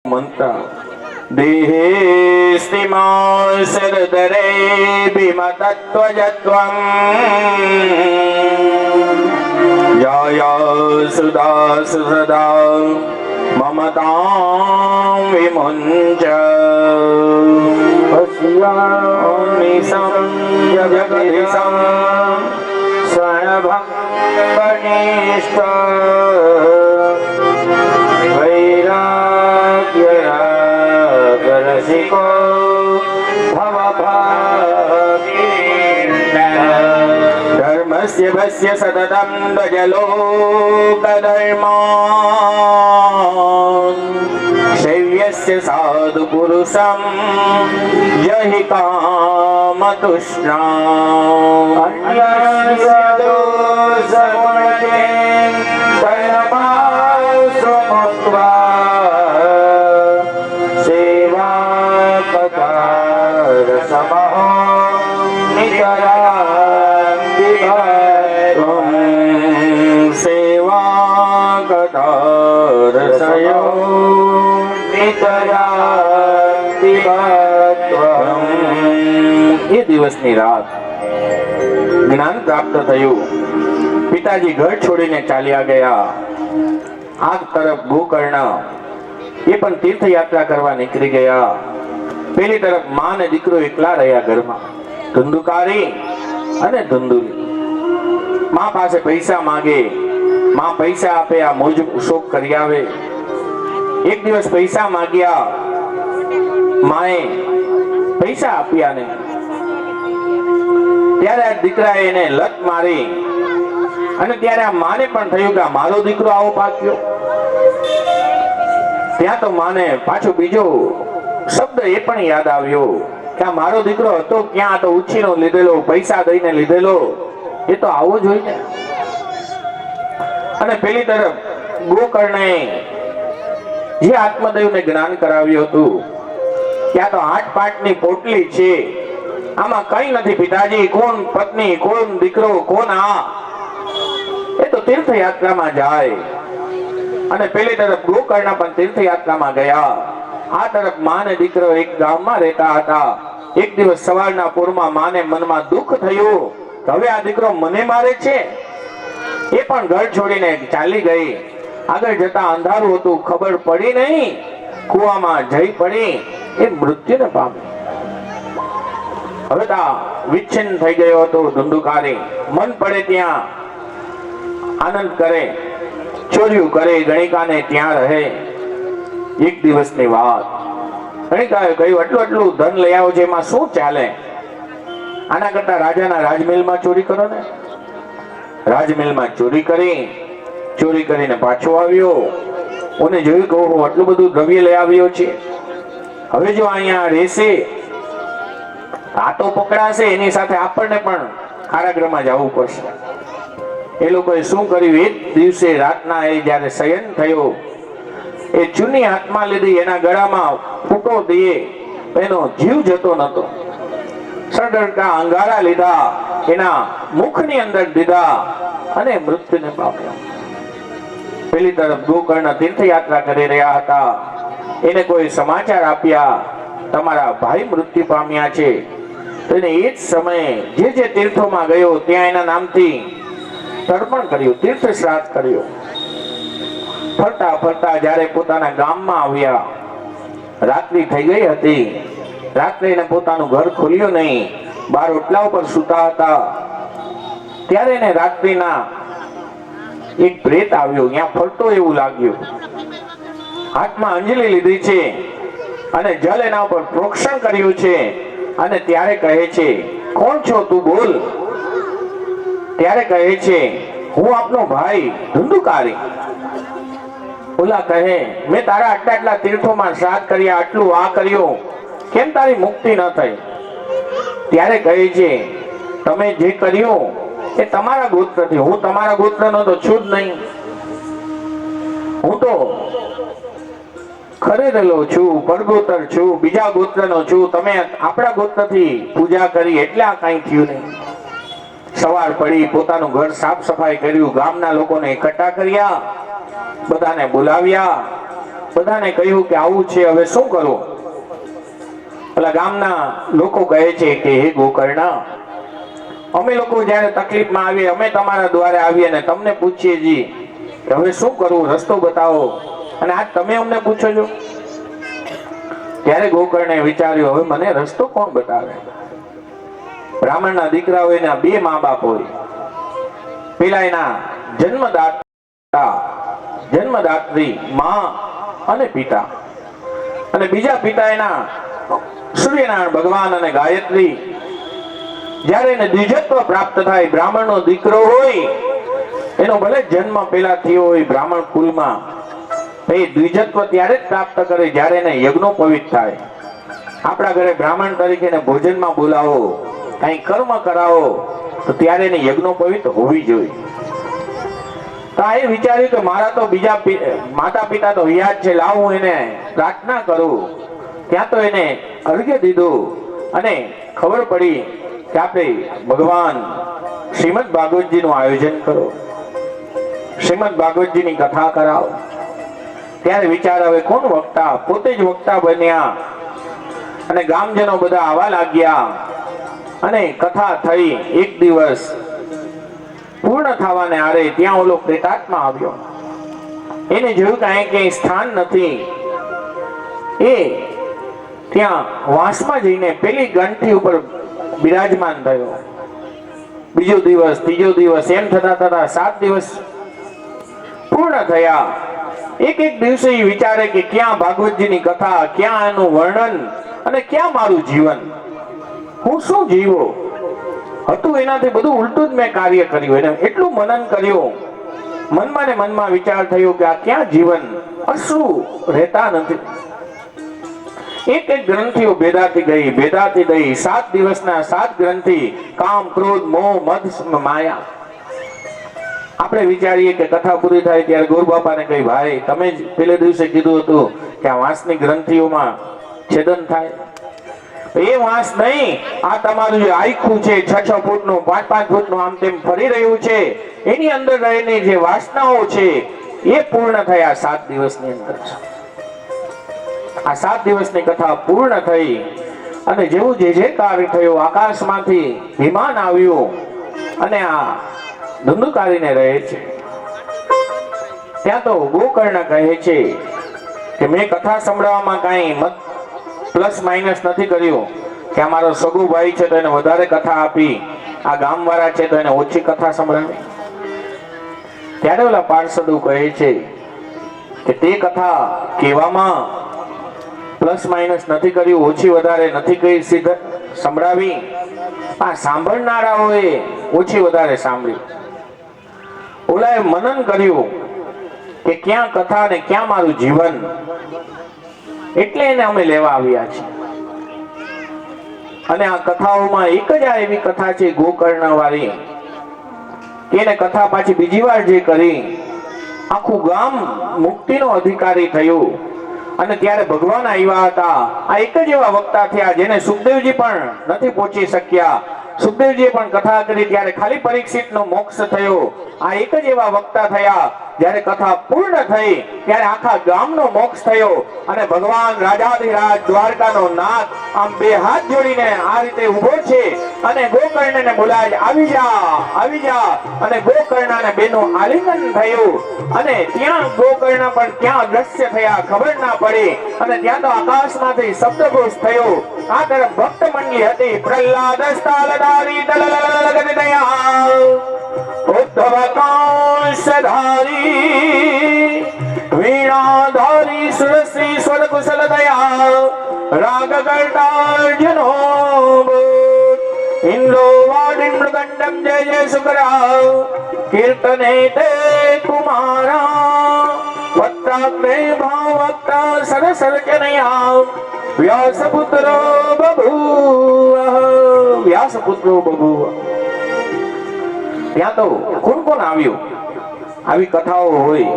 मंत्र देहेस्तिमासरदरे भीमतत्त्वजत्वम् जाया सुधा सुसदा ममतां विमुञ्च पश्यामिशं जगदीशं शरणभङ्गनिष्ठ वैराग्यरसिको धर्मस्य भस्य सततं ध्वजलोकधर्मान् शैव्यस्य साधुपुरुषं यहि कामतुष्णाम् अन्यस्य दोषगुणेन परमासुमुक्त्वा सेवाककारसमः सेवाककारसयो એ દિવસની રાત જ્ઞાન પ્રાપ્ત થયું. પિતાજી ઘર છોડીને ચાલ્યા ગયા. આગ તરફ ગોકર્ણ એ પણ તીર્થયાત્રા કરવા નીકળી ગયા. પેલી તરફ માં અને દીકરો એકલા રહ્યા ઘરમાં. ધુંધુકારી અને ધુંધુલી. માં પાસે પૈસા માંગે, માં પૈસા આપે, આ મોજ શોખ કરી આવે. એક દિવસ પૈસા માંગ્યા, માએ પૈસા આપ્યા નહીં. ત્યારે આ દીકરાએ એને લત મારી અને ત્યારે આ માને પણ થયું કે મારો દીકરો આવો પાક્યો. ત્યાં તો માને પાછો બીજો શબ્દ એ પણ યાદ આવ્યો કે આ મારો દીકરો હતો ક્યાં, તો ઉછીનો લીધેલો, પૈસા દઈને લીધેલો, એ તો આવો જ હોય ને. અને પેલી તરફ ગોકર્ણે જે આત્મદેવને જ્ઞાન કરાવ્યું હતું, ત્યાં તો 8 પાટની પોટલી છે, આમાં કઈ નથી. પિતાજી કોણ, પત્ની કોણ, દીકરો કોણ, આ એ તો તીર્થયાત્રામાં જાય. અને પેલી તરફ ગોકર્ણ પણ તીર્થયાત્રામાં ગયા. આ તરફ માં ને દીકરો એક ગામમાં રહેતા હતા. એક દિવસ સવારના પૂરમાં માને મનમાં દુઃખ થયું કે હવે આ દીકરો મને મારે છે. એ પણ ઘર છોડીને ચાલી ગઈ. આગળ જતા અંધારું હતું, ખબર પડી નહીં, કુવામાં જઈ પડી, એ મૃત્યુને પામી. હવે તા વિચ્છિન્ન થઈ ગયો હતો ધુંધુકારી. મન પડે ત્યાં આનંદ કરે, ચોર્યું કરે, ગણિકાને ત્યાં રહે. એક દિવસની વાત, ગણિકાએ કહ્યું આટલું ધન લઈ આવો છે, એમાં શું ચાલે? આના કરતા રાજાના રાજમહેલમાં ચોરી કરો ને. રાજમહેલમાં ચોરી કરીને પાછો આવ્યો. ઓને જોયું કે ઓહો આટલું બધું દ્રવ્ય લઈ આવ્યો છે, હવે જો અહીંયા રહેશે આ તો પકડાશે, એની સાથે આપણને પણ કારાગૃહમાં જવું પડશે. એ લોકોએ શું કર્યું, એક દિવસે રાતના એ જ્યારે શયન થયો, એ ચૂની હાથમાં લીધી, એના ગળામાં ફૂટો દઈએ, એનો જીવ જતો નતો. સડડકા અંગારા લીધા, એના મુખની અંદર દીધા અને મૃત્યુને પામ્યો. પેલી તરફ ગોકર્ણ તીર્થયાત્રા કરી રહ્યા હતા. એને કોઈ સમાચાર આપ્યા, તમારા ભાઈ મૃત્યુ પામ્યા છે. તેને એ જ સમયે જે તીર્થોમાં ગયો ત્યાં એના નામથી તર્પણ કર્યું, તીર્થ શ્રાદ્ધ કર્યું. ફરતા ફરતા જ્યારે પોતાના ગામમાં આવ્યા, રાત્રિ થઈ ગઈ હતી. રાત્રે એને પોતાનું ઘર ખોલ્યું નહીં, બાર ઓટલા ઉપર સૂતા હતા. ત્યારે એને રાત્રિના એક પ્રેત આવ્યો, ત્યાં ફરતો એવું લાગ્યું. હાથમાં અંજલિ લીધી છે અને જલ એના ઉપર પ્રોક્ષણ કર્યું છે. અને ત્યારે કહે છે, કોણ છો તું, બોલ. ત્યારે કહે છે, હું આપનો ભાઈ ધુંધુકારી. ઓલા કહે, મેં તારા આટલા તીર્થોમાં શ્રાદ્ધ કર્યા, આટલું આ કર્યું, કેમ તારી મુક્તિ ન થઈ? ત્યારે કહે છે, તમે જે કર્યું એ તમારા ગોત્રથી, હું તમારા ગોત્રનો તો છું જ નહીં. હું તો ખરેલો છું, પરગોત્ર છું, બીજા ગોત્રનો છું. તમે આપણા ગોત્રથી પૂજા કરી એટલે આ કઈ થયું નહીં. સવાર પડી પોતાનું ઘર સાફ સફાઈ કર્યું, ગામના લોકોને એકઠા કર્યા, બધાને બોલાવ્યા, બધાને કહ્યું કે આવું છે, હવે શું કરવું? પેલા ગામના લોકો કહે છે કે હે ગોકર્ણ, અમે લોકો જ્યારે તકલીફમાં આવીએ, અમે તમારા દ્વારે આવીએ અને તમને પૂછીએ જી કે હવે શું કરવું, રસ્તો બતાવો, અને આજ તમે અમને પૂછો છો? ત્યારે ગોકર્ણે વિચાર્યું, હવે મને રસ્તો કોણ બતાવે? બ્રાહ્મણના દીકરા હોય, એના બે મા બાપ હોય. પેલા એના જન્મદાત્રી માં અને પિતા, અને બીજા પિતા એના સૂર્યનારાયણ ભગવાન અને ગાયત્રી. જ્યારે એને દ્વિજત્વ પ્રાપ્ત થાય, બ્રાહ્મણનો દીકરો હોય, એનો ભલે જન્મ પેલા થયો હોય બ્રાહ્મણ કુલમાં, એ દ્વિજત્વ ત્યારે જ પ્રાપ્ત કરે જ્યારે એને યજ્ઞોપવિત થાય. આપણા ઘરે બ્રાહ્મણ તરીકે એને ભોજનમાં બોલાવો, કઈ કર્મ કરાવો, તો ત્યારે એને યજ્ઞોપવિત હોવી જોઈએ. તો એ વિચાર્યું કે મારા તો બીજા માતા પિતા તો યાદ છે, લાવું એને પ્રાર્થના કરું. ત્યાં તો એને અર્ઘ્ય દીધું અને ખબર પડી કે આપણે ભગવાન શ્રીમદ ભાગવતજીનું આયોજન કરો, શ્રીમદ ભાગવતજીની કથા કરાવો. ત્યારે વિચાર આવે કોણ વક્તા? પોતે જ વક્તા બન્યા અને ગામજનો બધા આવવા લાગ્યા અને કથા થઈ. એક દિવસ પૂર્ણ થવાને આરે ત્યાં ઓલો પ્રેતાત્મા આવ્યો. એને જોયું કે અહીં ક્યાંય સ્થાન નથી. એ ત્યાં વાંસમાં જઈને પેલી ગ્રંથિ ઉપર બિરાજમાન થયો. બીજો દિવસ, ત્રીજો દિવસ, એમ થતા થતા 7 દિવસ પૂર્ણ થયા. એક એક દિવસે એ વિચારે કે ક્યાં ભાગવતજીની કથા, ક્યાં એનું વર્ણન, અને ક્યાં મારું જીવન, હું શું જીવો હતું, એનાથી બધું ઉલટું જ મેં કાર્ય કર્યું. એને એટલું મનન કર્યું, મનમાં ને મનમાં વિચાર થયો કે આ ક્યાં જીવન, અશ્રુ રહેતા નથી. એક એક ગ્રંથિઓ ભેદાતી ગઈ. 7 દિવસના 7 ગ્રંથિ, કામ, ક્રોધ, મોહ, મદ, માયા. આપણે વિચારીએ કે કથા પૂરી થાય ત્યારે ગોર બાપાને કહી, ભાઈ તમે જ પેલે દિવસે કીધું હતું કે આ વાંસની ગ્રંથિઓમાં છેદન થાય. એ વાંસ નહીં, આ તમારું જે આખું છે 6-6 ફૂટનું, 5-5 ફૂટનું આમ તેમ ફરી રહ્યું છે, એની અંદર રહેલી જે વાસનાઓ છે એ પૂર્ણ થયા 7 દિવસની અંદર. આ 7 દિવસની કથા પૂર્ણ થઈ અને જેવું જે કાર્ય થયું, આકાશમાંથી વિમાન આવ્યું અને આ ધુંધુકારીને રહે છે. ત્યાં તો ગોકર્ણ કહે છે કે મેં કથા સંભળાવવામાં કાંઈ પ્લસ માઇનસ નથી કર્યું, કે અમારો સગુ ભાઈ છે તો એને વધારે કથા આપી, આ ગામવાળા છે તો એને ઓછી કથા સંભળાવી. ત્યારે ઓલા પાર્ષદો કહે છે કે તે કથા કહેવામાં પ્લસ માઇનસ નથી કર્યું, ઓછી વધારે નથી કહી સંભળાવી. આ સાંભળનારાઓએ ઓછી વધારે સાંભળી. ઓલાએ મનન કર્યું કે ક્યાં કથા ને ક્યાં મારું જીવન, એટલે એને અમે લેવા આવ્યા છીએ. અને આ કથાઓમાં એક જ આ એવી કથા છે ગોકર્ણ વાળી, કે એને કથા પાછી બીજી વાર જે કરી, આખું ગામ મુક્તિનો અધિકારી થયું. અને ત્યારે ભગવાન આવ્યા હતા. આ એક જ એવા વક્તા થયા જેને સુખદેવજી પણ નથી પહોંચી શક્યા. સુખદેવજીએ પણ કથા કરી ત્યારે ખાલી પરીક્ષિતનો મોક્ષ થયો. આ એક જ એવા વક્તા થયા જ્યારે કથા પૂર્ણ થઈ ત્યારે આખા ગામનો મોક્ષ થયો. અને ભગવાન રાજાધિરાજ દ્વારકાનો નાથ આમ 2 હાથ જોડીને આ રીતે ઊભો છે અને ગોકર્ણને બોલાય, આવી જા. અને ગોકર્ણને બેનું આલિંગન થયું અને ત્યાં ગોકર્ણ પણ ક્યાં દ્રશ્ય થયા ખબર ના પડી. અને ત્યાં તો આકાશમાંથી શબ્દઘોષ થયો. આ તરફ ભક્ત મંડળી હતી. પ્રહલાદ સ્થાલધારી દલલલલગતિ દયા ઉદ્ધવ કાંસધારી વીણાધારી સુરશ્રી સ્વર કુશલ દયા રાગ કર્તાર્જુનો ઇન્દ્રો વાડિ મૃદંડમ જય જય શુકરા કીર્તને તે કુમારા વક્તાગ્રે ભાવક્તા સરસર્જનયા વ્યાસપુત્રો બભૂવ. ત્યાં તો કોણ આવ્યું? આવી કથાઓ હોય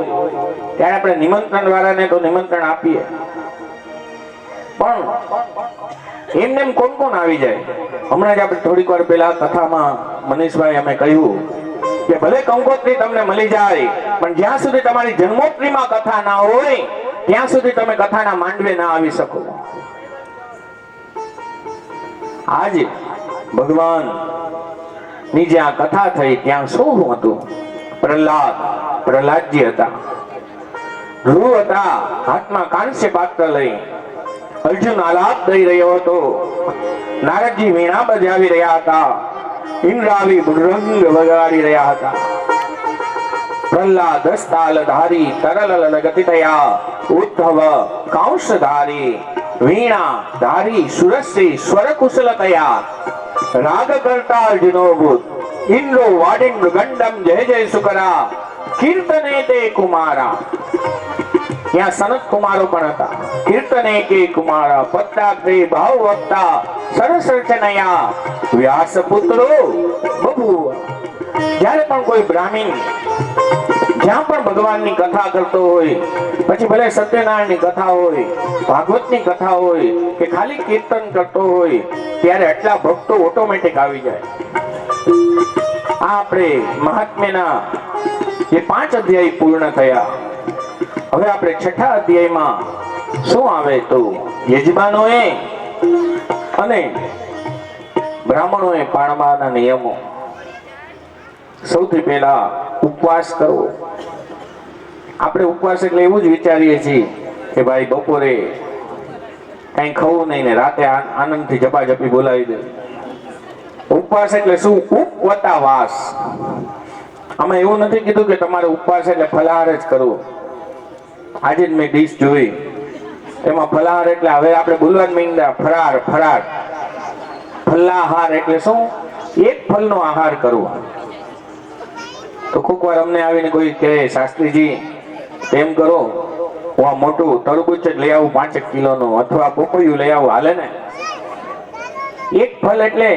ત્યારે આપણે નિમંત્રણ વાળાને તો નિમંત્રણ આપીએ, પણ એમને કોણ આવી જાય? હમણાં જ આપણે થોડીક વાર પહેલા કથામાં મનીષભાઈ અમે કહ્યું કે ભલે કંકોત્રી તમને મળી જાય, પણ જ્યાં સુધી તમારી જન્મોત્રીમાં કથા ના હોય ત્યાં સુધી તમે કથાના માંડવે ના આવી શકો. આજે ભગવાન ની જ્યાં કથા થઈ ત્યાં શું હતું? પ્રહલાદજી હતા, ધ્રુવ હતા, હાથમાં કાંસ્ય પાત્ર લઈ. અર્જુન આલાપ દઈ રહ્યો હતો, નારદજી વીણા બજાવી રહ્યા હતા, ઇન્દ્રાવી મૃદંગ વગાડી રહ્યા હતા. પ્રહલાદ દસ્તાલ ધારી તરલ ગતિતયા ઉદ્ધવ કાંસ ધારી વીણા ધારી સુરશ્રી સ્વર કુશલતયા રાગ કરતા અર્જુનો ભૂત ઇન્દ્રો વાડિન મૃગંડમ જય જય સુકરા કીર્તને તે કુમારા. ત્યાં સનત કુમારો પણ હતા. કીર્તને કે કુમારા પત્તાગ્રે ભાવ વક્તા સરસ રચનયા વ્યાસ પુત્રો બબુવ. જ્યારે પણ કોઈ બ્રાહ્મણ જ્યાં પણ ભગવાનની કથા કરતો હોય, પછી ભલે સત્યનારાયણની કથા હોય, ભાગવતની કથા હોય કે ખાલી કીર્તન કરતો હોય, ત્યારે આટલા ભક્તો ઓટોમેટિક આવી જાય. આ આપણે મહાત્મ્યના જે 5 અધ્યાય પૂર્ણ થયા. હવે આપણે 6થા અધ્યાયમાં શું આવે તો યજમાનોએ અને બ્રાહ્મણોએ પાળવાના નિયમો. સૌથી પહેલા ઉપવાસ કરવો. આપણે ઉપવાસ એટલે એવું જ વિચારીએ છીએ કે ભાઈ બપોરે કઈ ખાવું નહીં ને રાતે આનંદથી જપાજપી બોલાવી દે. ઉપવાસ એટલે શું? ઉપવતા વાસ. આમાં એવું નથી કીધું કે તમારે ઉપવાસ એટલે ફલાહાર જ કરવો. આજે જ મેં ડીશ જોઈ, એમાં ફલાહાર એટલે હવે આપણે બોલવા જ માંડ્યા ફરાર. ફલાહાર એટલે શું? એક ફલનો આહાર કરવો. તો કોક વાર અમને આવીને કોઈ કહે, શાસ્ત્રીજી એમ કરો, હું આ મોટું તરબૂચ જ લઈ આવું 5 કિલોનું, અથવા પપૈયું લઈ આવું, હાલે ને? એક ફલ એટલે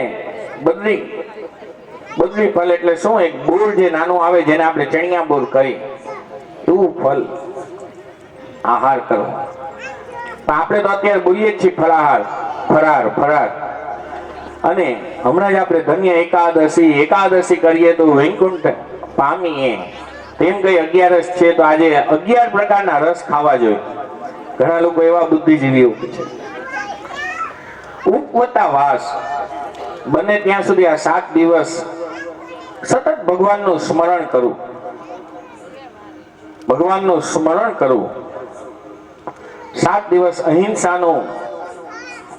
બદરી ફલ એટલે શું? એક બોર જે નાનું આવે જેને આપણે ચણિયા બોર કહી, એવું ફલ આહાર કરવો. આપણે તો અત્યારે બોલીએ જ છીએ ફરાર. અને હમણાં જ આપણે ધન્ય એકાદશી કરીએ તો વૈકુંઠ પામીએ. તેમ કઈ 11 છે તો આજે 11 પ્રકારના રસ ખાવા જોઈએ. ઘણા લોકો એવા બુદ્ધિજીવીઓ છે. ઉપવતા વાસ બને ત્યાં સુધી આ 7 દિવસ સતત ભગવાનનું સ્મરણ કરવું. 7 દિવસ અહિંસાનું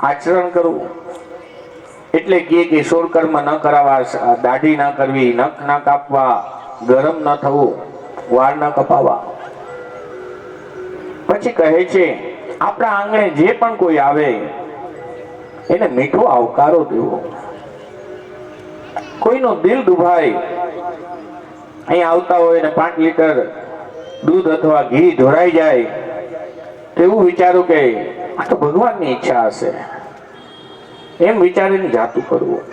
આચરણ કરવું. એટલે કે સોરકર્મ ન કરાવવા, દાઢી ન કરવી, નખ ન કાપવા, ગરમ ન થવું, વાળ ન કપાવા. પછી કહે છે આપણા આંગણે જે પણ કોઈ આવે એને મીઠો આવકારો દેવો. કોઈનું દિલ દુભાય, અહીં આવતા હોય ને 5 લીટર દૂધ અથવા ઘી ઢોળાઈ જાય તો એવું વિચારું કે આ તો ભગવાનની ઈચ્છા હશે, એમ વિચારીને જાતું કરવું.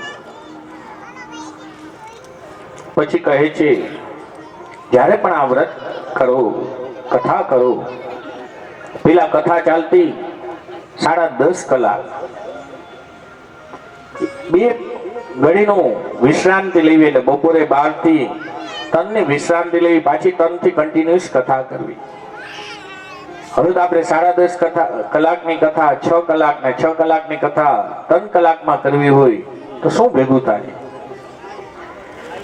પછી કહે છે જ્યારે પણ આ વ્રત કરો, કથા કરો, પેલા કથા ચાલતી 10.5 કલાક, 2 ઘડીનું વિશ્રાંતિ લેવી. એટલે બપોરે 12 થી 3 ની વિશ્રાંતિ લેવી, પાછી 3 થી કન્ટિન્યુઅસ કથા કરવી. હવે તો આપણે 10.5 કલાકની કથા 6 કલાક ને 6 કલાકની કથા 3 કલાકમાં કરવી હોય તો શું ભેગું થાય?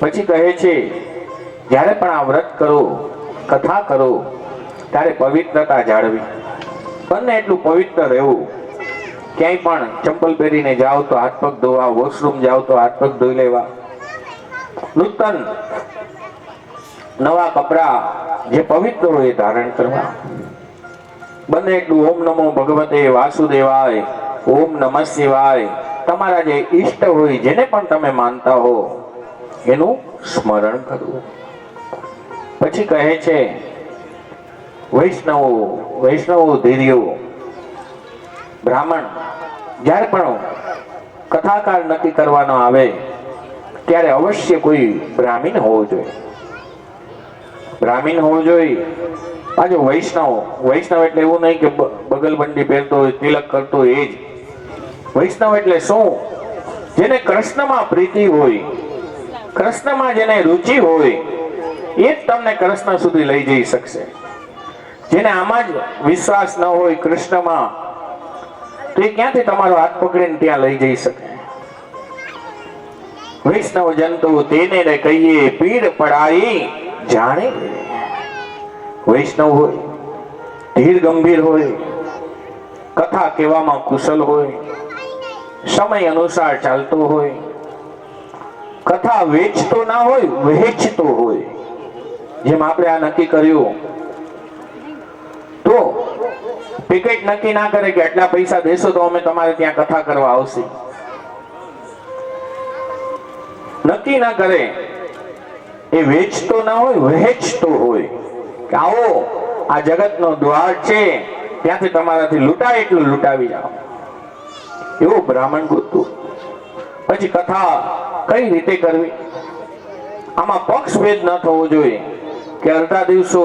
પછી કહે છે જ્યારે પણ આ વ્રત કરો, કથા કરો, ત્યારે પવિત્રતા જાળવી. બને એટલું પવિત્ર રહેવું. ક્યાંય પણ ચંપલ પહેરીને જાઓ તો હાથ પગ ધોવા, વોશરૂમ જાઓ તો હાથ પગ ધોઈ લેવા, નૂતન નવા કપડા જે પવિત્ર હોય ધારણ કરવા. બને એટલું ઓમ નમો ભગવતે વાસુદેવાય, ઓમ નમઃ શિવાય, તમારા જે ઈષ્ટ હોય, જેને પણ તમે માનતા હો એનું સ્મરણ કરવું. પછી કહે છે વૈષ્ણવો ધીર્યો. બ્રાહ્મણ જ્યારે પણ કથાકાર નક્કી કરવાનો આવે ત્યારે અવશ્ય કોઈ બ્રાહ્મણ હોવો જોઈએ. પાછો વૈષ્ણવ એટલે એવું નહીં કે બગલબંડી પહેરતો હોય, તિલક કરતો હોય. એ જ વૈષ્ણવ એટલે શું? જેને કૃષ્ણમાં પ્રીતિ હોય, કૃષ્ણમાં જેને રુચિ હોય, એ જ તમને કૃષ્ણ સુધી લઈ જઈ શકશે. જેને આમાં જ વિશ્વાસ ન હોય કૃષ્ણમાં, તો એ ક્યાંથી તમારો હાથ પકડીને ત્યાં લઈ જઈ શકે? વૈષ્ણવ જંતુ તેને રે કહીએ પીડ પડાઈ જાણે. વૈષ્ણવ હોય, ધીર ગંભીર હોય, કથા કહેવામાં કુશલ હોય, સમય અનુસાર ચાલતો હોય, કથા વેચતો ના હોય, વહેંચતો હોય. જેમ આપણે આ નક્કી કર્યું, તો ટિકિટ નક્કી ના કરે કે આટલા પૈસા દેશો તો અમે તમારે ત્યાં કથા કરવા આવશે. નક્કી ના કરે, એ વેચતો ના હોય, વહેંચતો હોય કે આવો આ જગતનો દ્વાર છે, ત્યાંથી તમારાથી લૂંટાય એટલું લૂંટાવી જાઓ. એવું બ્રાહ્મણ ગોતું. પછી કથા કઈ રીતે કરવી? આમાં પક્ષ ભેદ ન થવો જોઈએ કે અડધા દિવસો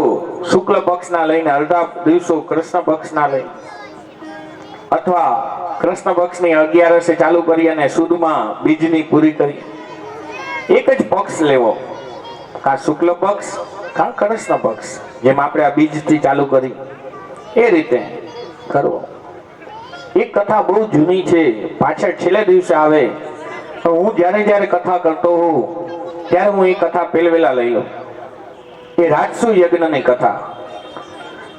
શુક્લ પક્ષના લઈને અડધા દિવસો કૃષ્ણ પક્ષના લઈને, અથવા કૃષ્ણ પક્ષની 11 ચાલુ કરી અને સુદમાં બીજની પૂરી કરી. એક જ પક્ષ લેવો, કા શુક્લ પક્ષ કા કૃષ્ણ પક્ષ. જેમ આપણે આ બીજથી ચાલુ કરી એ રીતે કરવો. એક કથા બહુ જૂની છે, પાછળ છેલ્લે દિવસે આવે. તો હું જ્યારે કથા કરતો હોઉં ત્યારે હું એ કથા પેલવેલા લઈ લઉં. એ રાજસુ યજ્ઞની કથા.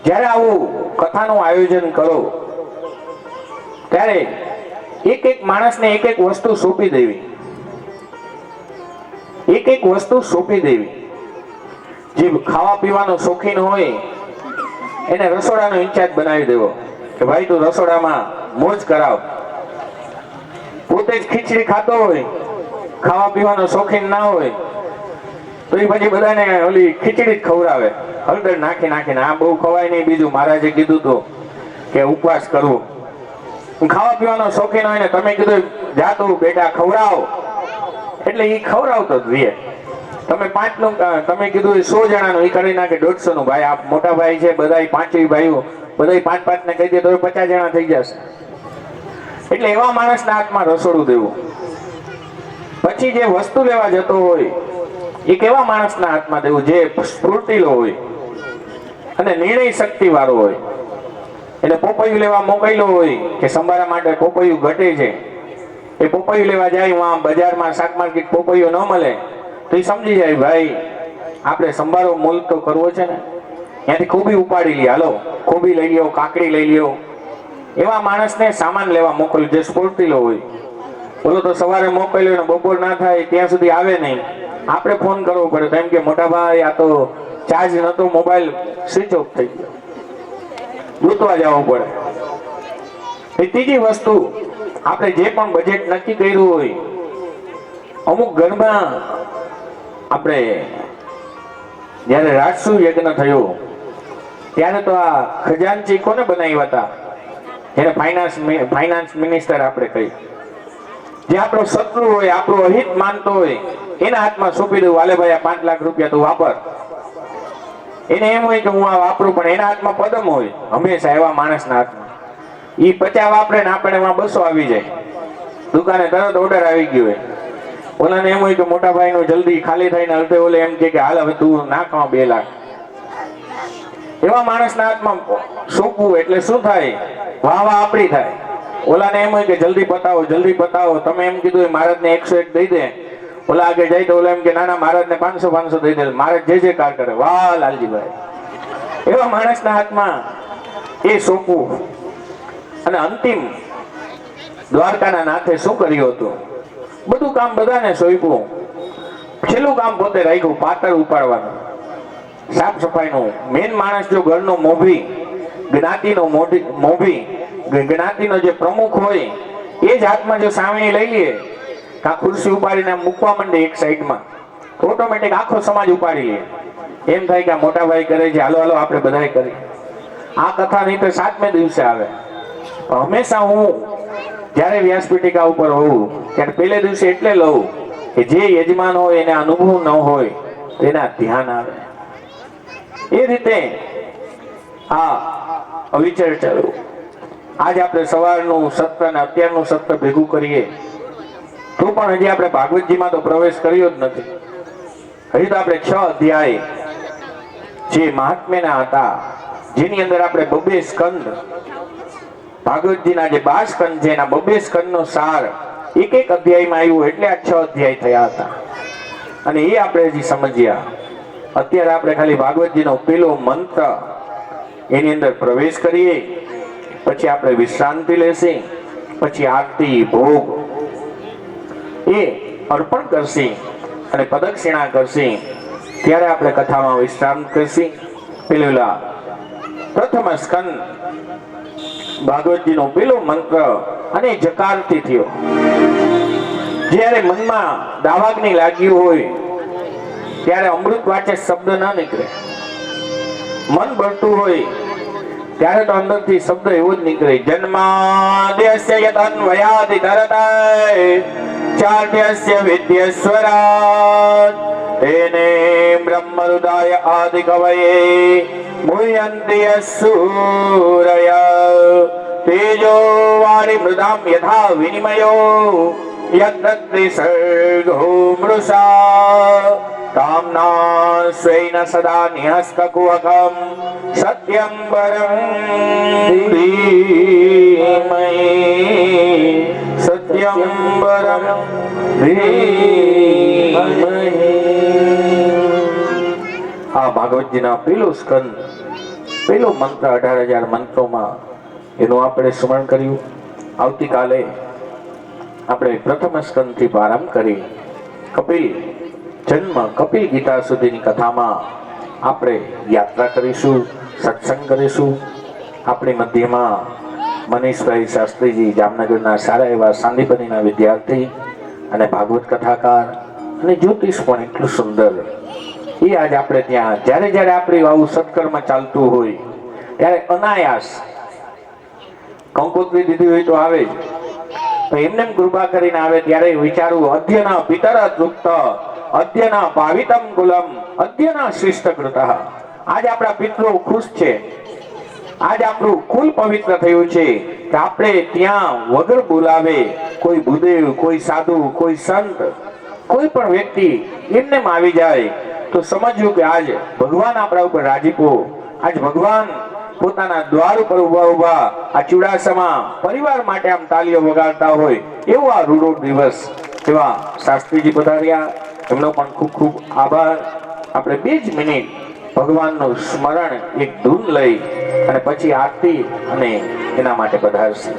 જ્યારે આવું કથાનું આયોજન કરો ત્યારે એક એક માણસને એક એક વસ્તુ સોંપી દેવી. એક એક વસ્તુ સોંપી દેવી. જે ખાવા પીવાનો શોખીન હોય એને રસોડાનો ઇન્ચાર્જ બનાવી દેવો કે ભાઈ તું રસોડામાં મોજ કરાવ. પોતે જ ખીચડી ખાતો હોય, ખાવા પીવાનો શોખીન ના હોય, તો એ પછી બધાને ઓલી ખીચડી જ ખવડાવે, હળદર નાખી નાખીને. આ બહુ ખવાય નહીં. બીજું મહારાજે કીધું તો કે ઉપવાસ કરવો. ખાવા પીવાનો શોખીન હોય ને તમે કીધું જાતું બેટા ખવડાવો, એટલે એ ખવડાવતો જ રહે. તમે 5 નું, તમે કીધું 100 જણાનું, એ કરી નાખે 150 નું. ભાઈ આપ મોટા ભાઈ છે, બધા 5 ભાઈઓ, બધા 5 ને કહી દે તો 50 જણા થઈ જશે. એટલે એવા માણસના હાથમાં રસોડું દેવું. પછી જે વસ્તુ લેવા જતો હોય એ કેવા માણસના હાથમાં દેવું? જે સ્ફૂર્તિલો હોય અને નિર્ણય શક્તિ વાળો હોય. એટલે પોપૈયું લેવા મોકલ્યો હોય કે સંભારા માટે પોપૈયું ઘટે છે, એ પોપૈયું લેવા જાય, આમ બજારમાં શાક માર્કેટ પોપૈયું ન મળે તો એ સમજી જાય ભાઈ આપણે સંભારો મૂલ તો કરવો છે ને, ત્યાંથી ખૂબી ઉપાડી લે, હાલો ખૂબી લઈ લ્યો, કાકડી લઈ લ્યો. એવા માણસને સામાન લેવા મોકલ્યો જે સ્ફૂર્તિલો હોય. બોલો તો સવારે મોકલ્યો ને બપોર ના થાય ત્યાં સુધી આવે નહીં, આપણે ફોન કરવો પડે. તો એમ કે મોટા ભાઈ આ તો ચાર્જ નતો, મોબાઈલ સ્વિચ ઓફ થઈ ગયો, ગોતવા જવું પડે. એ ત્રીજી વસ્તુ, આપણે જે પણ બજેટ નક્કી કર્યું હોય, અમુક ઘરમાં આપણે જયારે રાજસુ યજ્ઞ થયો ત્યારે તો આ ખજાનચી કોને બનાવ્યા હતા? એને ફાઇનાન્સ મિનિસ્ટર આપણે કહી. જે આપણો શત્રુ હોય, આપણો અહિત માનતો હોય, એના હાથમાં સોંપી દઉં, વાલે ભાઈ આ 5 લાખ રૂપિયા તું વાપર. એને એમ હોય કે હું આ વાપરું, પણ એના હાથમાં પદમ હોય હંમેશા. એવા માણસના હાથમાં ઈ 50 વાપરે ને આપણે એમાં 200 આવી જાય. દુકાને તરત ઓર્ડર આવી ગયો હોય. ઓલાને એમ હોય કે મોટા ભાઈ નું જલ્દી ખાલી થઈને અડધે ઓલે એમ કે હાલ હવે તું નાખવા 2 લાખ. એવા માણસના હાથમાં સોંપવું એટલે શું થાય? વાહ વાહ આપણી થાય. ઓલાને એમ હોય કે જલ્દી પતાવો, જલ્દી પતાવો. તમે એમ કીધું મહારાજને 101 દઈ દે, ઓલા આગળ જાય તો ઓલા એમ કે ના ના મહારાજને 500 દઈ દે. મહારાજ જે કાર કરે, વાહ લાલજીભાઈ. એવા માણસના હાથમાં એ સોંપવું. અને અંતિમ દ્વારકાના નાથે શું કર્યું હતું? બધું કામ બધાને સોંપ્યું, છેલ્લું કામ પોતે રાખ્યું, પાતળ ઉપાડવાનું, સાફ સફાઈનું. મેન માણસ જો ઘરનો મોભી, જ્ઞાતિનો મોભી, જ્ઞાતિનો જે પ્રમુખ હોય એ જ હાથમાં જો સાવણી લઈ લે, કા ખુરશી ઉપાડીને મૂકવા માંડે એક સાઈડમાં, તો ઓટોમેટિક આખો સમાજ ઉપાડી લે. એમ થાય કે આ મોટા ભાઈ કરે છે, હાલો હાલો આપણે બધાય કરીએ. આ કથા નહીં તો 7મે દિવસે આવે. હંમેશા હું જ્યારે વ્યાસપીઠિકા ઉપર હોઉં ત્યારે પહેલે દિવસે એટલે લઉં કે જે યજમાન હોય એને અનુભવ ન હોય તેના ધ્યાન આવે. એ રીતે આ અવિચર ચાલુ. આજ આપણે સવારનું સત્ર અને અત્યારનું સત્ર ભેગું કરીએ તો પણ હજી આપણે ભાગવતજીમાં તો પ્રવેશ કર્યો જ નથી. હજી તો આપણે 6 અધ્યાય જે મહાત્મ્યના હતા જેની અંદર આપણે બબે સ્કંદ ભાગવતજીના જે 12 સ્કંદ છે એના બબે સ્કંદનો સાર એક એક અધ્યાયમાં આવ્યું, એટલે આ 6 અધ્યાય થયા હતા. અને એ આપણે હજી સમજ્યા. અત્યારે આપણે ખાલી ભાગવતજીનો પેલો મંત્ર એની અંદર પ્રવેશ કરીએ, પછી આપણે વિશ્રાંતિ લેશે, પછી આરતી ભોગ એ અર્પણ કરશે અને પ્રદક્ષિણા કરશે, ત્યારે આપણે કથામાં વિશ્રામ કરશે. પેલા પ્રથમ સ્કંદ ભાગવતજીનો પેલો મંત્ર અને જકારથી થયો. જ્યારે મનમાં દાવાગ્નિ લાગ્યું હોય ત્યારે અમૃત વાચક શબ્દ ના નીકળે. મન બળતું હોય ત્યારે તો અંદરથી શબ્દ એવો જ નીકળે, જન્માદ્યસ્ય યતન્વયાદિ ધરતાય ચાર્યસ્ય વિદ્યેશ્વરાત તેને બ્રહ્મરુદાય આદિ કવયે મુહ્યન્તિ યસૂરય તેજો વારી મૃદામ યથા વિનિમયો યદ્દત્તિ સર્ગો મૃષા કામના સ્વૈન સદા નિહસ્કકુવકમ સત્યમ પરમ ધીમહિ સત્યમ પરમ ધીમહિ. આ ભાગવતજીના પેલો સ્કંદ, પેલો મંત્ર 18,000 મંત્રોમાં એનું આપણે સ્મરણ કર્યું. આવતીકાલે આપણે પ્રથમ સ્કંદથી પ્રારંભ કરી કપિલ જન્મ કપિલ ગીતા સુધીની કથામાં આપણે યાત્રા કરીશું, સત્સંગ કરીશું. આપણી મધ્યમાં મનીષભાઈ શાસ્ત્રીજી, જામનગરના સારા એવા સાંદીપનીના વિદ્યાર્થી અને ભાગવત કથાકાર અને જ્યોતિષ પણ એટલું સુંદર. એ આજ આપણે ત્યાં જ્યારે જ્યારે આપણી આવું સત્કર્મ ચાલતું હોય ત્યારે અનાયાસ કંકોત્રી દીધી હોય તો આવે જ, તો એમને કૃપા કરીને આવે ત્યારે વિચારવું, અધ્યન પિતર તૃપ્ત અધ્યન પાવિતમ કુલમ અધ્યન શિષ્ટ કૃત. આજ આપણા પિતરો ખુશ છે, આજ આપણું કુલ પવિત્ર થયું છે કે આપણે ત્યાં વગર બોલાવે કોઈ ભૂદેવ, કોઈ સાધુ, કોઈ સંત, કોઈ પણ વ્યક્તિ એમને આવી જાય તો સમજવું કે આજ ભગવાન આપણા ઉપર રાજીપો, આજ ભગવાન પોતાના દ્વાર ઉપર ઉભા આ ચુડાસમા પરિવાર માટે આમ તાલીઓ વગાડતા હોય એવો આ રૂડો દિવસ. એવા શાસ્ત્રીજી પધાર્યા, એમનો પણ ખૂબ ખૂબ આભાર. આપણે 2 જ મિનિટ ભગવાનનું સ્મરણ એક ધૂન લઈ અને પછી આરતી અને એના માટે પધારશે.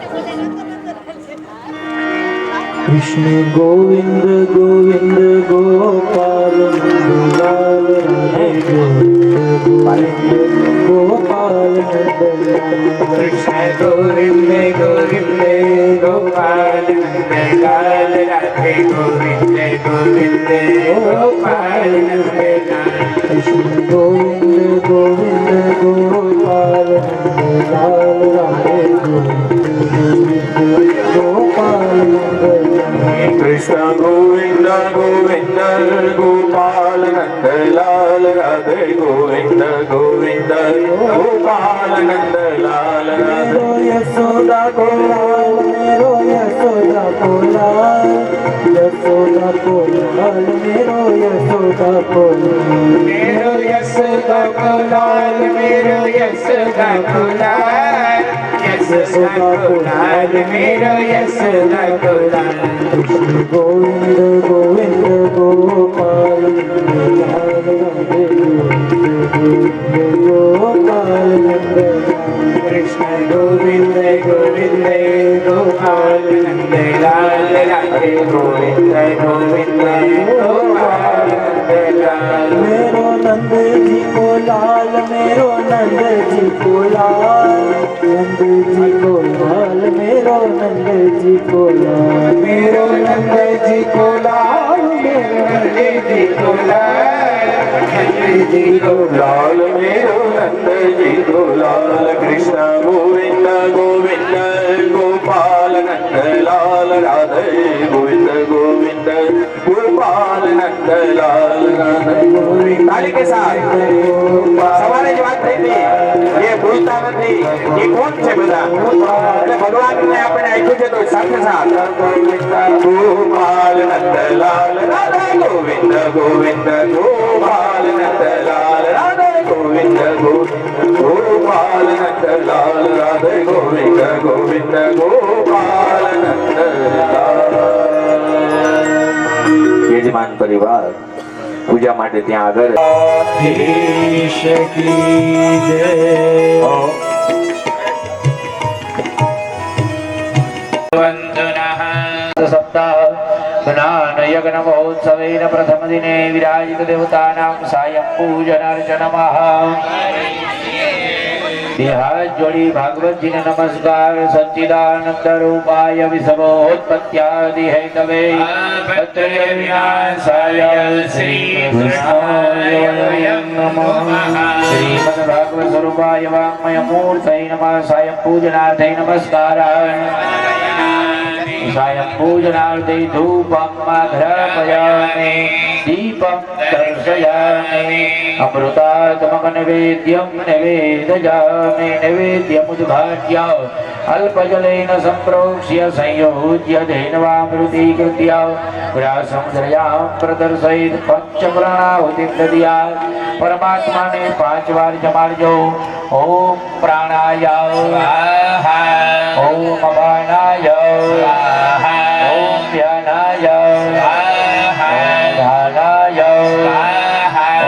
કૃષ્ણ ગોવિંદ ગોવિંદ ગોપાલ નંદલાલ રાધે ગોપાલ કૃષ્ણ ગોવિંદ ગોવિંદ ગોપાલ નંદલાલ રાધે ગોવિંદ ગોવિંદ ગોપાલ નંદલાલ. કૃષ્ણ ગોવિંદ ગોવિંદ ગોપાલ નંદલાલ રાધે ગોપાલ કૃષ્ણ ગોવિંદ ગોવિંદ ગોપાલ નંદલાલ રાધે ગોવિંદ ગોવિંદ ગોપાલ નંદલાલ રાધે. યશોદા ગોલાલ મેરો યશોદા ગોલાલ, યશોદા ગોલાલ મેરો યશોદા ગોલાલ, મેરો યશોદા ગોલાલ મેરો યશોદા ગોલાલ, યશોદા ગોલાલ મેરો યશોદા ગોલાલ. કૃષ્ણ ગોવિંદ ગોવિંદ ગોપાલ નંદલાલ રાધે ગોપાલ નંદલાલ. કૃષ્ણ ગોવિંદ ગોવિંદ ગોપાલ નંદલાલ રાધે ગોવિંદ ગોવિંદ ગોપાલ નંદલાલ. मेरो नंद जी को लाल, मेरो नंद जी को लाल, नंद जी को लाल, मेरो नंद जी को लाल, मेरो नंद जी को लाल, मेरो नंद जी को लाल, नंद जी को લાલ મેરો નંદજી ગોલાલ. કૃષ્ણ ગોવિંદ ગોવિંદ ગોપાલ નંદલાલ રાધે ગોવિંદ ગોવિંદ ગોપાલ નંદલાલ રાધે ગોવિંદ. તાલી કે સાથ સવારે જ વાત થઈ હતી, એ ભૂલતા નથી. એ કોણ છે બધા? એટલે ભગવાનને આપણે આપ્યું છે તો સાથે સાથ ગોપાલ નંદલાલ રાધે ગોવિંદ ગોવિંદ ગોપાલ નંદલાલ રાધે ગોવિંદ ગોવિંદ ગોપાલ નંદલાલ રાધે ગોવિંદ ગોવિંદ ગોપાલ નંદલાલ. યજમાન પરિવાર પૂજા માટે ત્યાં આગળ ईश की जय ज्ञान यज्ञ महोत्सवेन प्रथम दिने विराजित देवतानां सायं पूजनार्चनमः. देहात जोड़ी भागवत जी ने नमस्कार. सच्चिदानंद रूपाय विश्वोत्पत्त्यादि हेतवे तत्रय विनाशाय श्री कृष्णाय नमः. श्रीमद् भागवत स्वरूपाय वाङ्मय मूर्तये नमः. सायं पूजनार्थे नमस्काराः. सायं पूजनार्थे धूपं घ्रापयामि दीपं दर्शयामि. अमृतात्मक नैवेद्यं निवेदयामि. नैवेद्यमुद्घाट्य अल्पजलेन सम्प्रोक्ष्य संयोज्य धेनवामृतीकृत्य व्यासमुद्रयां प्रदर्शयित पंचप्राणाहुतिं दद्यात्. परमात्मा ने 5 बार जमाड़जो. ओम प्राणाय ओम अपानाय ओम ध्यानाय ओम ध्यानाय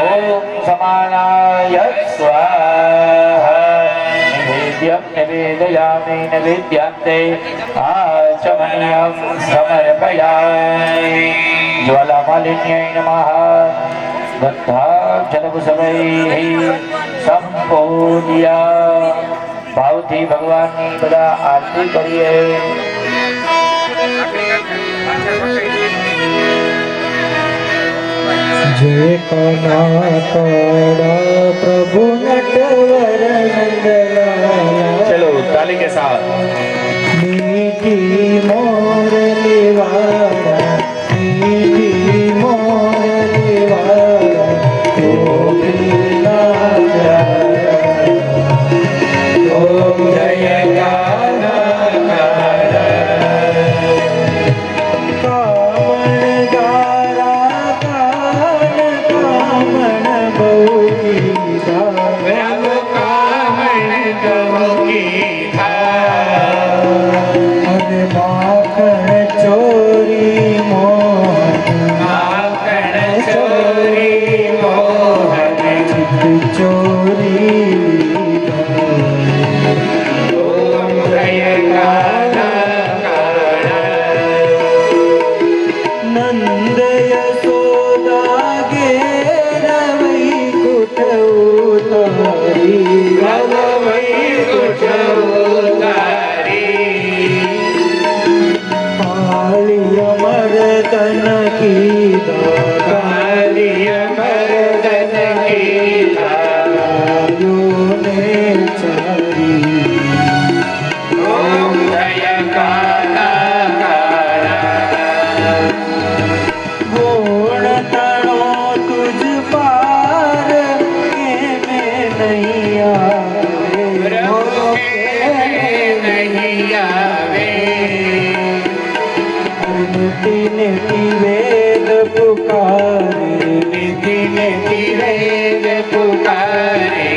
ओम समानाय स्वाहा. निवेद्यं निवेदयामि. निवेद्यान्ते आचमनीयं समर्पयामि. ज्वालामालिन्यै नमः. गन्धाक्षतपुष्पैः संपूज्य भावથી ભગવાનની બધા આરતી કરીએ. जय कनाकड़ा प्रभु नटवर नंदलाला. चलो ताली के साथ. मीठी मोरली वाला मीठी मोरली वाला गोपीना ओम जय गाना कामण गारा कान कामण बहुकी धाम कामण बहुकी અને માખણ ચોરી મોહન માખણ ચોરી મોહન ચિત્ત ચોરી ઓમ જય ગાના નંદ યશોદા ઘેર વૈકુંઠ ઉતારી વૈકુંઠ मर्दन की कालिय मर्दन की ने चारी. ओम जय काला गुण तड़ो तुझ पार के में नहीं आवे नहीं आवे. निति निति वेद पुकारे निति निति वेद पुकारे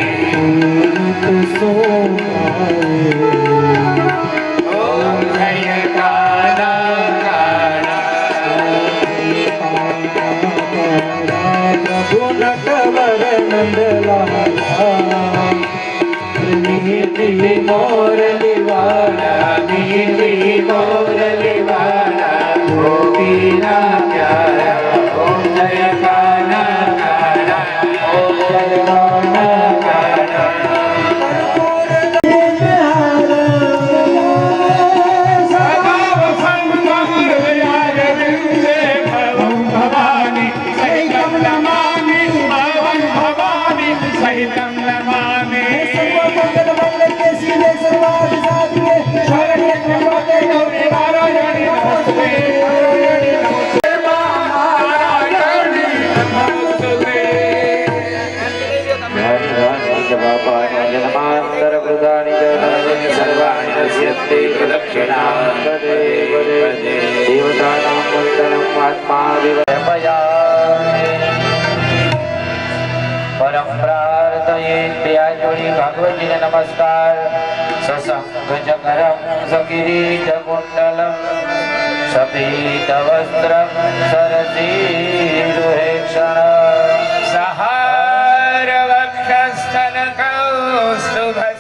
सोमारे. ओम जय काला काला प्रभु नटवर नंदलाला. नीति मोरली वाला नीति मोरली वाला गोपीना प्यारा. ओम जय काना काना ओम जय काना काना. देवतानां वन्दनम् आत्मादिवयमया. परं प्रार्थना श्री भागवत जी ने नमस्कार सशंख चक्रम सकिरीट कुंडलम सपीत वस्त्रम सरसीरुहे क्षण सहार वक्षस्थल कौस्तुभश्रियम्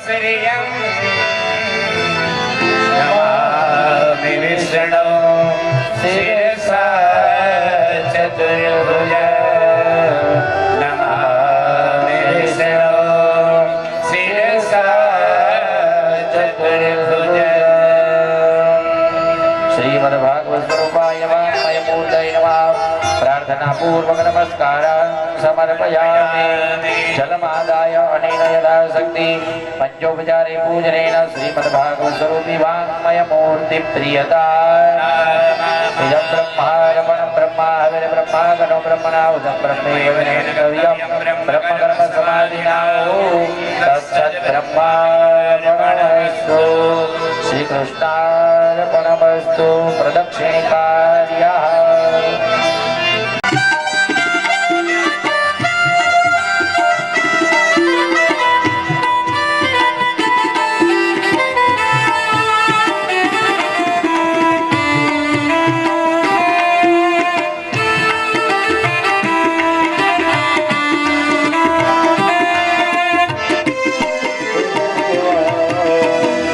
नमामि विष्णु शिरसा चतुर्भुज नमामि विष्णु शिरसा चतुर्भुज श्रीमद्भागवत स्वरूपाय मयमूर्तये नमः प्रार्थना पूर्वक नमस्कार समर्पयामि जलमादाय अनेन यथाशक्ति पंचोपचारे पूजनेन श्रीमद्भागवत स्वरूपी वाङ्मय मूर्ति प्रियता इदं ब्रह्मार्पणं ब्रह्मा हविर् ब्रह्मा गणो ब्रह्मणाहुतं ब्रह्मैव विनेन्द्रियं ब्रह्मकर्म समाधिना तत्सत् ब्रह्मार्पणमस्तु श्रीकृष्णार्पणमस्तु प्रदक्षिणकार्यः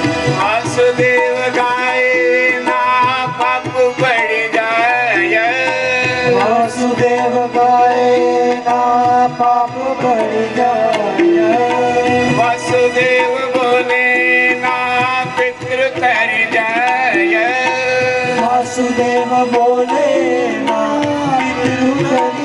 वासुदेव गाय ना पाप बढ़ जाय वासुदेव गाए ना पाप बढ़ जाए वासुदेव बोले ना पितृ तर जाय वासुदेव बोले ना पितृ कर